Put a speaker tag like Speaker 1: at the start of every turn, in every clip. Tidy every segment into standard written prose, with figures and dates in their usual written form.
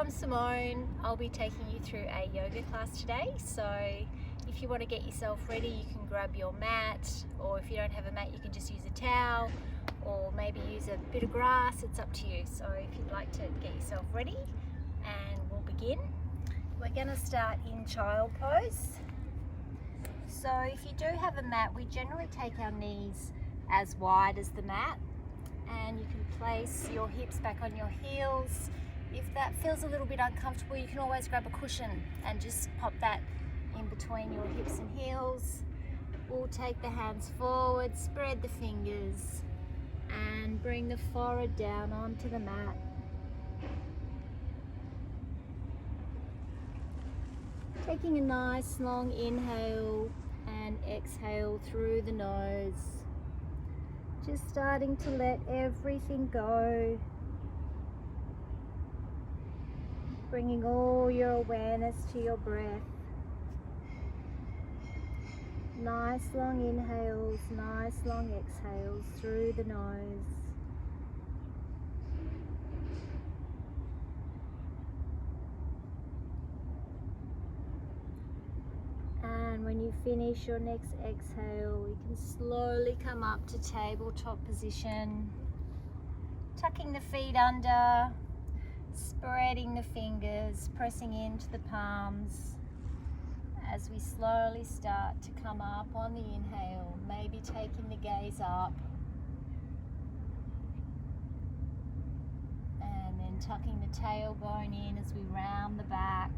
Speaker 1: I'm Simone. I'll be taking you through a yoga class today. So if you want to get yourself ready, you can grab your mat, or if you don't have a mat, you can just use a towel, or maybe use a bit of grass. It's up to you. So if you'd like to get yourself ready, and we'll begin. We're going to start in child pose. So if you do have a mat, we generally take our knees as wide as the mat, and you can place your hips back on your heels. If that feels a little bit uncomfortable, you can always grab a cushion and just pop that in between your hips and heels. We'll take the hands forward, spread the fingers, and bring the forehead down onto the mat. Taking a nice long inhale and exhale through the nose. Just starting to let everything go. Bringing all your awareness to your breath. Nice long inhales, nice long exhales through the nose. And when you finish your next exhale, you can slowly come up to tabletop position, tucking the feet under, spreading the fingers, pressing into the palms as we slowly start to come up on the inhale, maybe taking the gaze up, and then tucking the tailbone in as we round the back,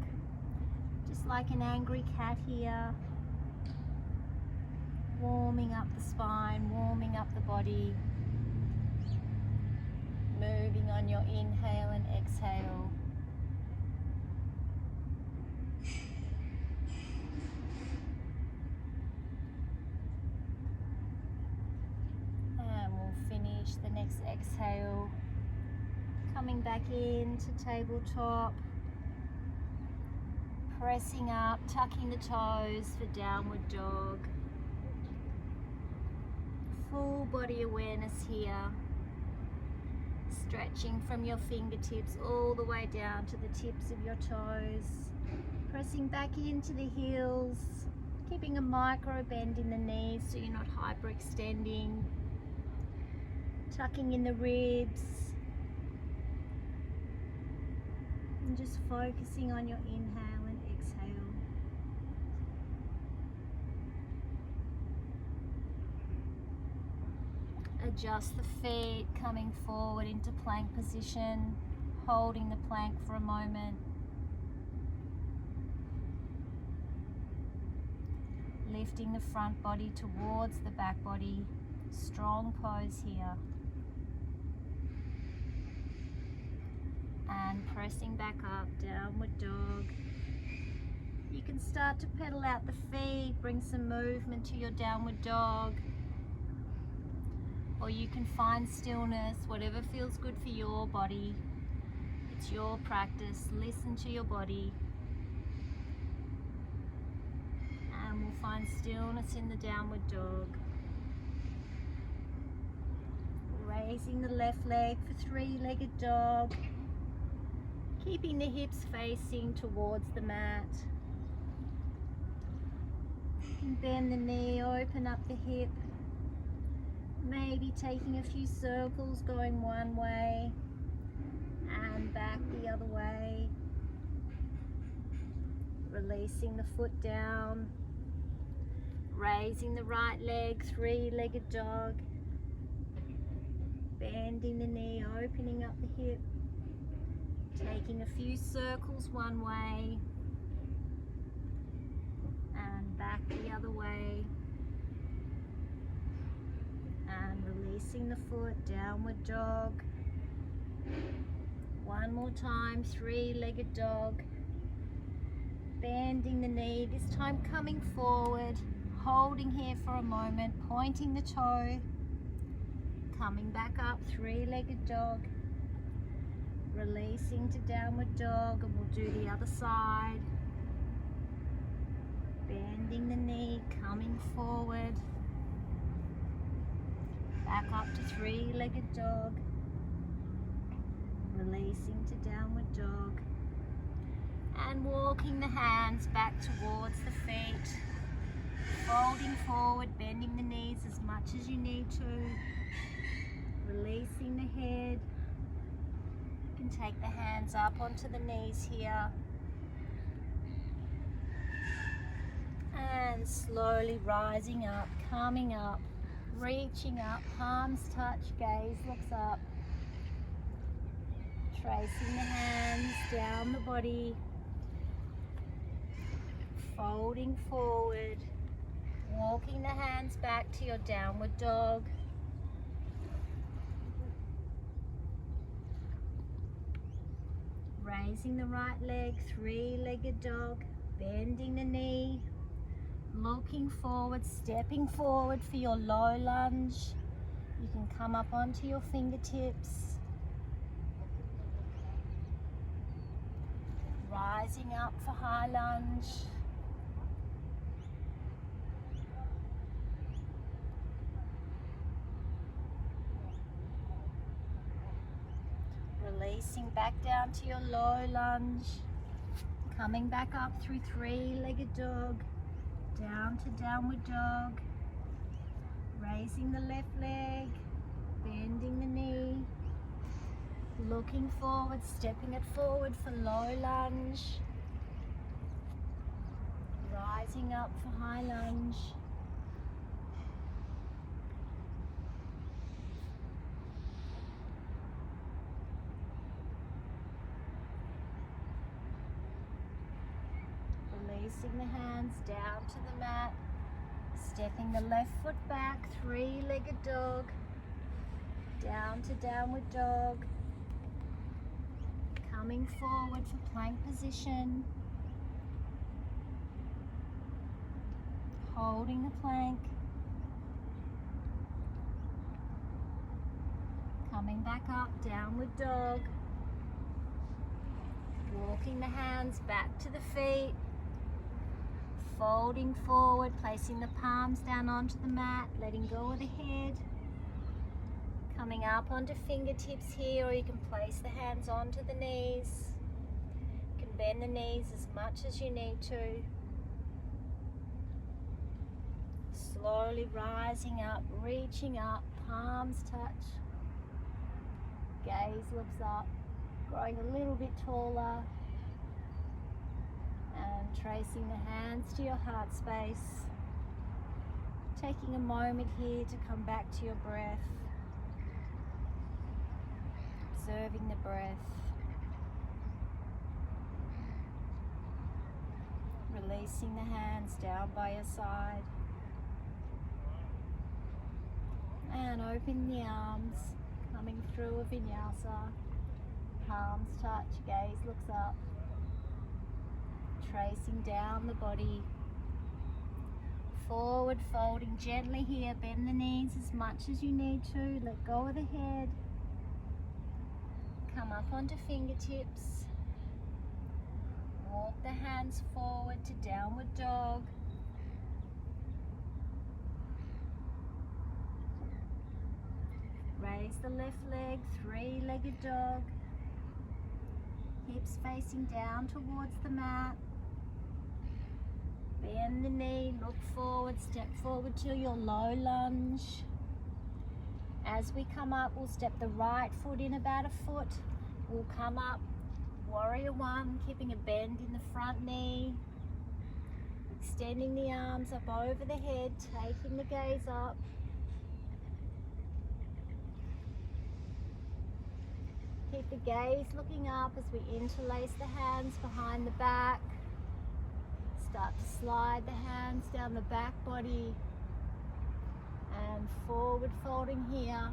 Speaker 1: just like an angry cat here. Warming up the spine, warming up the body. Moving on your inhale and exhale. And we'll finish the next exhale. Coming back into tabletop. Pressing up, tucking the toes for downward dog. Full body awareness here. Stretching from your fingertips all the way down to the tips of your toes. Pressing back into the heels. Keeping a micro bend in the knees so you're not hyperextending. Tucking in the ribs. And just focusing on your inhale and exhale. Adjust the feet, coming forward into plank position, holding the plank for a moment. Lifting the front body towards the back body. Strong pose here. And pressing back up, downward dog. You can start to pedal out the feet, bring some movement to your downward dog. Or you can find stillness, whatever feels good for your body. It's your practice. Listen to your body. And we'll find stillness in the downward dog. Raising the left leg for three-legged dog. Keeping the hips facing towards the mat. You can bend the knee, open up the hip. Maybe taking a few circles, going one way and back the other way. Releasing the foot down. Raising the right leg, three-legged dog. Bending the knee, opening up the hip. Taking a few circles one way and back the other way. And releasing the foot, downward dog. One more time, three-legged dog. Bending the knee, this time coming forward, holding here for a moment, pointing the toe. Coming back up, three-legged dog. Releasing to downward dog, and we'll do the other side. Bending the knee, coming forward. Back up to three-legged dog. Releasing to downward dog. And walking the hands back towards the feet. Folding forward, bending the knees as much as you need to. Releasing the head. You can take the hands up onto the knees here. And slowly rising up, coming up, reaching up, palms touch, gaze looks up. Tracing the hands down the body. Folding forward. Walking the hands back to your downward dog. Raising the right leg, three-legged dog. Bending the knee. Looking forward, stepping forward for your low lunge. You can come up onto your fingertips. Rising up for high lunge. Releasing back down to your low lunge. Coming back up through three-legged dog. Down to downward dog. Raising the left leg. Bending the knee. Looking forward, stepping it forward for low lunge. Rising up for high lunge. Releasing the hands down to the mat. Stepping the left foot back, three-legged dog. Down to downward dog. Coming forward for plank position. Holding the plank. Coming back up, downward dog. Walking the hands back to the feet. Folding forward, placing the palms down onto the mat, letting go of the head. Coming up onto fingertips here, or you can place the hands onto the knees. You can bend the knees as much as you need to. Slowly rising up, reaching up, palms touch. Gaze looks up, growing a little bit taller. And tracing the hands to your heart space. Taking a moment here to come back to your breath. Observing the breath. Releasing the hands down by your side. And open the arms, coming through a vinyasa. Palms touch, gaze looks up. Tracing down the body. Forward folding gently here. Bend the knees as much as you need to. Let go of the head. Come up onto fingertips. Walk the hands forward to downward dog. Raise the left leg, three-legged dog. Hips facing down towards the mat. Bend the knee, look forward, step forward to your low lunge. As we come up, we'll step the right foot in about a foot. We'll come up, warrior one, keeping a bend in the front knee. Extending the arms up over the head, taking the gaze up. Keep the gaze looking up as we interlace the hands behind the back. Start to slide the hands down the back body and forward folding here.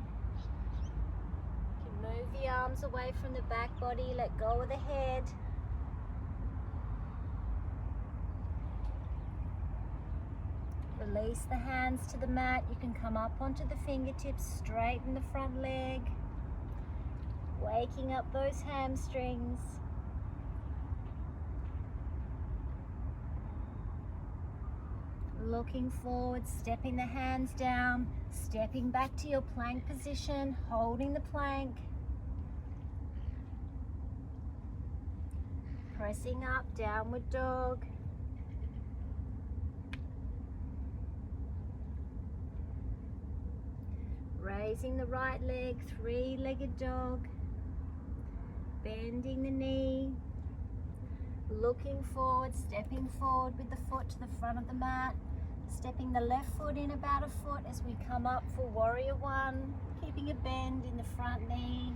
Speaker 1: You can move the arms away from the back body, let go of the head. Release the hands to the mat. You can come up onto the fingertips, straighten the front leg, waking up those hamstrings. Looking forward, stepping the hands down, stepping back to your plank position, holding the plank. Pressing up, downward dog. Raising the right leg, three-legged dog. Bending the knee. Looking forward, stepping forward with the foot to the front of the mat. Stepping the left foot in about a foot as we come up for warrior one. Keeping a bend in the front knee.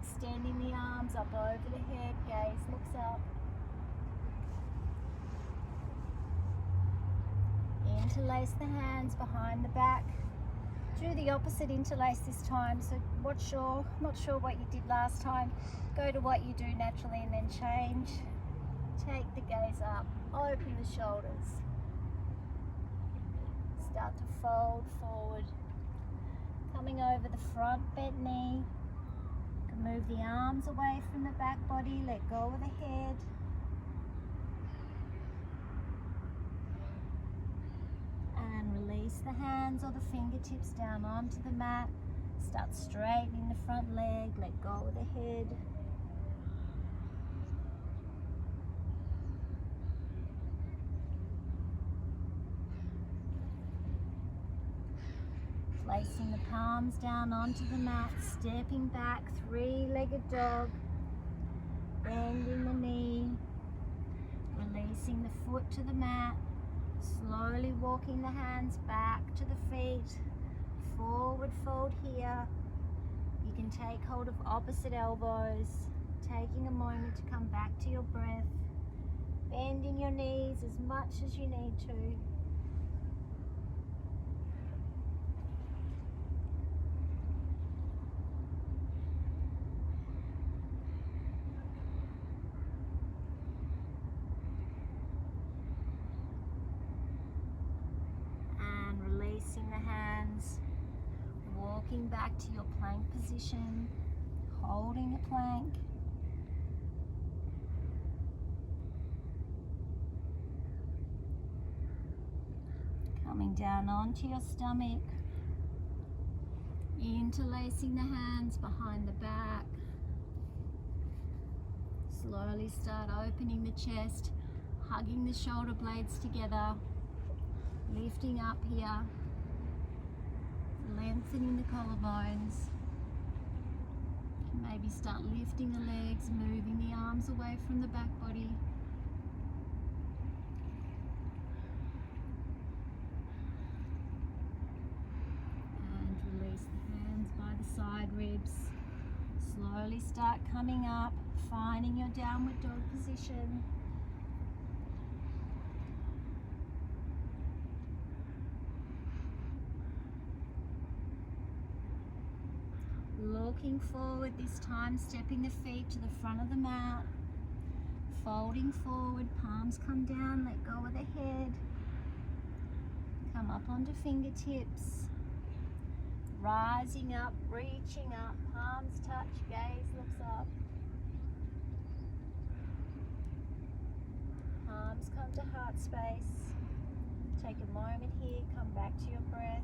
Speaker 1: Extending the arms up over the head, gaze looks up. Interlace the hands behind the back. Do the opposite interlace this time, so not sure what you did last time. Go to what you do naturally and then change. Take the gaze up, open the shoulders. Start to fold forward. Coming over the front bent knee. Move the arms away from the back body, let go of the head. And release the hands or the fingertips down onto the mat. Start straightening the front leg, let go of the head. Placing the palms down onto the mat, stepping back, three-legged dog, bending the knee, releasing the foot to the mat, slowly walking the hands back to the feet, forward fold here. You can take hold of opposite elbows, taking a moment to come back to your breath, bending your knees as much as you need to. Walking back to your plank position, holding the plank. Coming down onto your stomach, interlacing the hands behind the back. Slowly start opening the chest, hugging the shoulder blades together, lifting up here. Lengthening the collarbones. Maybe start lifting the legs, moving the arms away from the back body. And release the hands by the side ribs. Slowly start coming up, finding your downward dog position. Looking forward this time, stepping the feet to the front of the mat, folding forward, palms come down, let go of the head, come up onto fingertips, rising up, reaching up, palms touch, gaze looks up, palms come to heart space. Take a moment here, come back to your breath.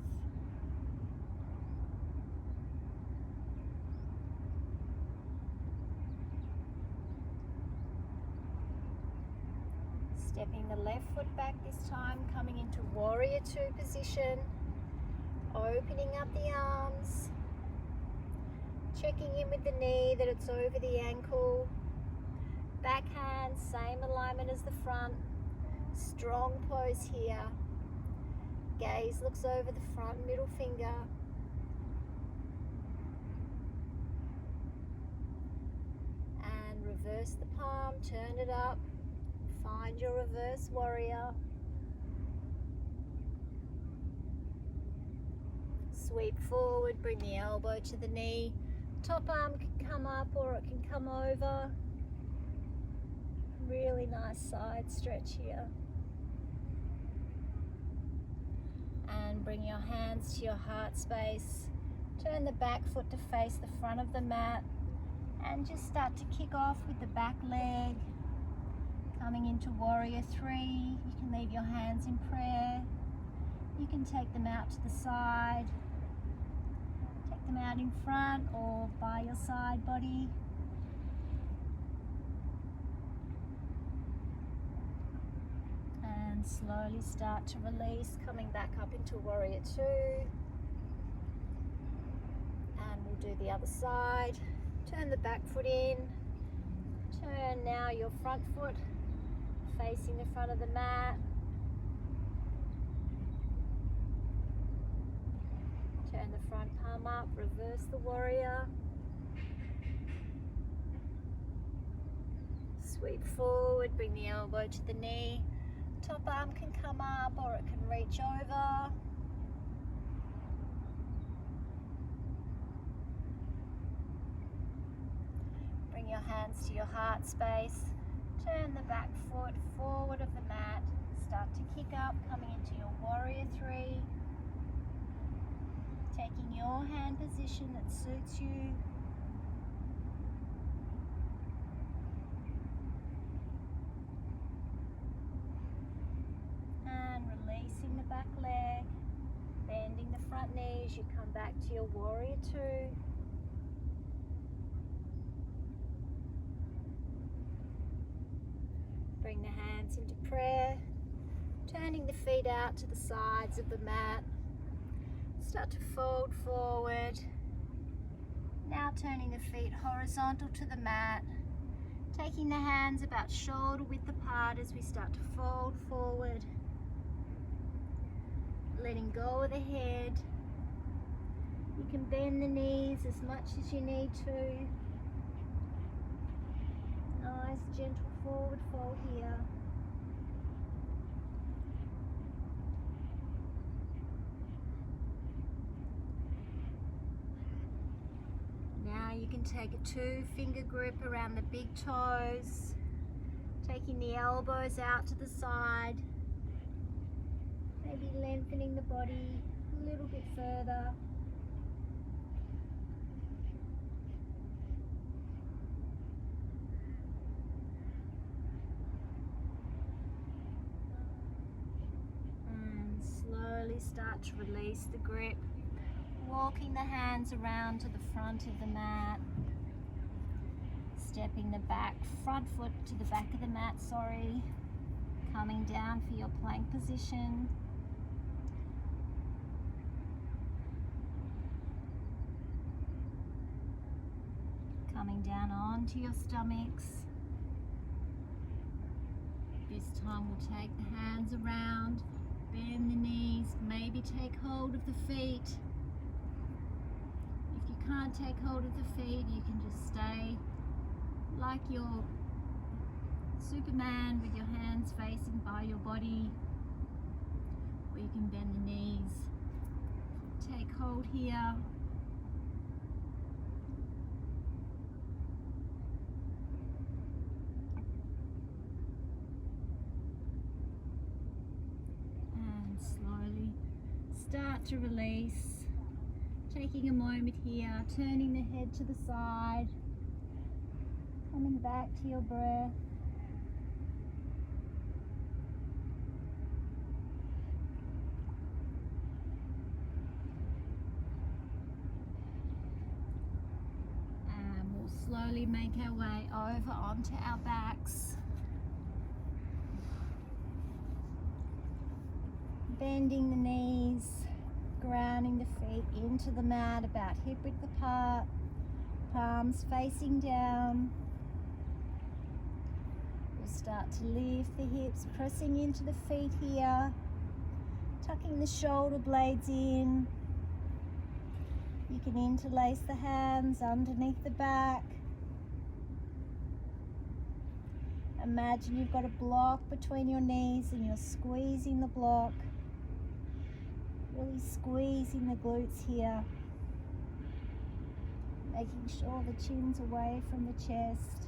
Speaker 1: Stepping the left foot back this time, coming into warrior two position, opening up the arms, checking in with the knee that it's over the ankle, back hand, same alignment as the front, strong pose here, gaze looks over the front middle finger, and reverse the palm, turn it up. Find your reverse warrior. Sweep forward, bring the elbow to the knee. Top arm can come up or it can come over. Really nice side stretch here. And bring your hands to your heart space. Turn the back foot to face the front of the mat. And just start to kick off with the back leg. Coming into warrior three, you can leave your hands in prayer. You can take them out to the side. Take them out in front or by your side body. slowly start to release, coming back up into Warrior Two. And we'll do the other side. Turn the back foot in. Turn now your front foot facing the front of the mat. Turn the front palm up, reverse the warrior. Sweep forward, bring the elbow to the knee. Top arm can come up or it can reach over. Bring your hands to your heart space. Turn the back foot forward of the mat. Start to kick up, coming into your Warrior Three. Taking your hand position that suits you. And releasing the back leg. Bending the front knee as you come back to your Warrior Two. Bring the hands into prayer. Turning the feet out to the sides of the mat. Start to fold forward. Now turning the feet horizontal to the mat. Taking the hands about shoulder width apart as we start to fold forward. Letting go of the head. You can bend the knees as much as you need to. Nice gentle forward fold here. Now you can take a 2-finger grip around the big toes, taking the elbows out to the side, maybe lengthening the body a little bit further. And slowly start to release the grip. Walking the hands around to the front of the mat. Stepping the front foot to the back of the mat, Coming down for your plank position. Coming down onto your stomachs. This time we'll take the hands around, bend the knees, maybe take hold of the feet. Can't take hold of the feet, you can just stay like your Superman with your hands facing by your body, or you can bend the knees. Take hold here. And slowly start to release. Taking a moment here, turning the head to the side, coming back to your breath. And we'll slowly make our way over onto our backs. Bending the knees. Grounding the feet into the mat about hip width apart, palms facing down. We'll start to lift the hips, pressing into the feet here, tucking the shoulder blades in. You can interlace the hands underneath the back. Imagine you've got a block between your knees and you're squeezing the block. Really squeezing the glutes here, making sure the chin's away from the chest.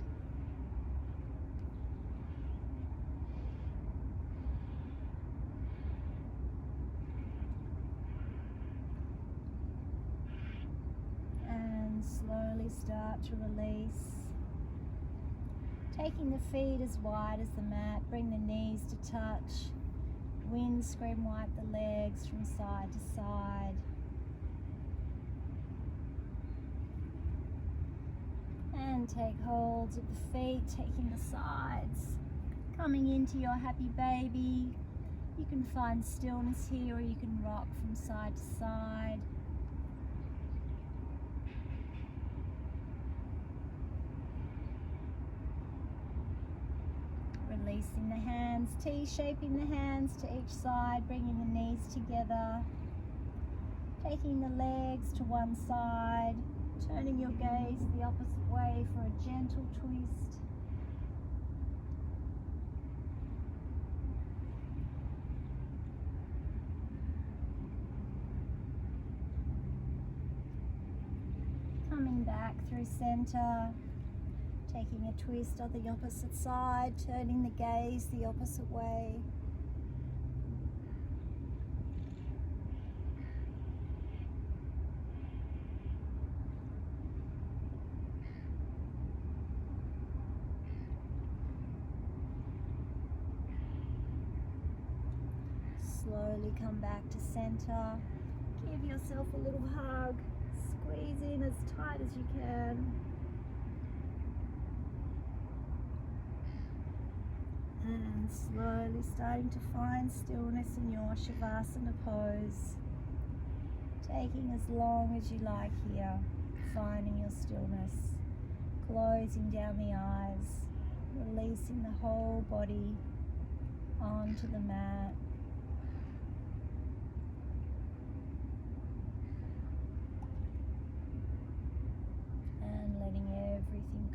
Speaker 1: And slowly start to release. Taking the feet as wide as the mat, bring the knees to touch. Windscreen wipe the legs from side to side. And take holds of the feet, taking the sides. Coming into your happy baby. You can find stillness here, or you can rock from side to side. Releasing the hands, T-shaping the hands to each side, bringing the knees together. Taking the legs to one side, turning your gaze the opposite way for a gentle twist. Coming back through center, taking a twist on the opposite side, turning the gaze the opposite way. Slowly come back to center. Give yourself a little hug. Squeeze in as tight as you can. And slowly starting to find stillness in your Shavasana pose. Taking as long as you like here, finding your stillness. Closing down the eyes, releasing the whole body onto the mat. And letting everything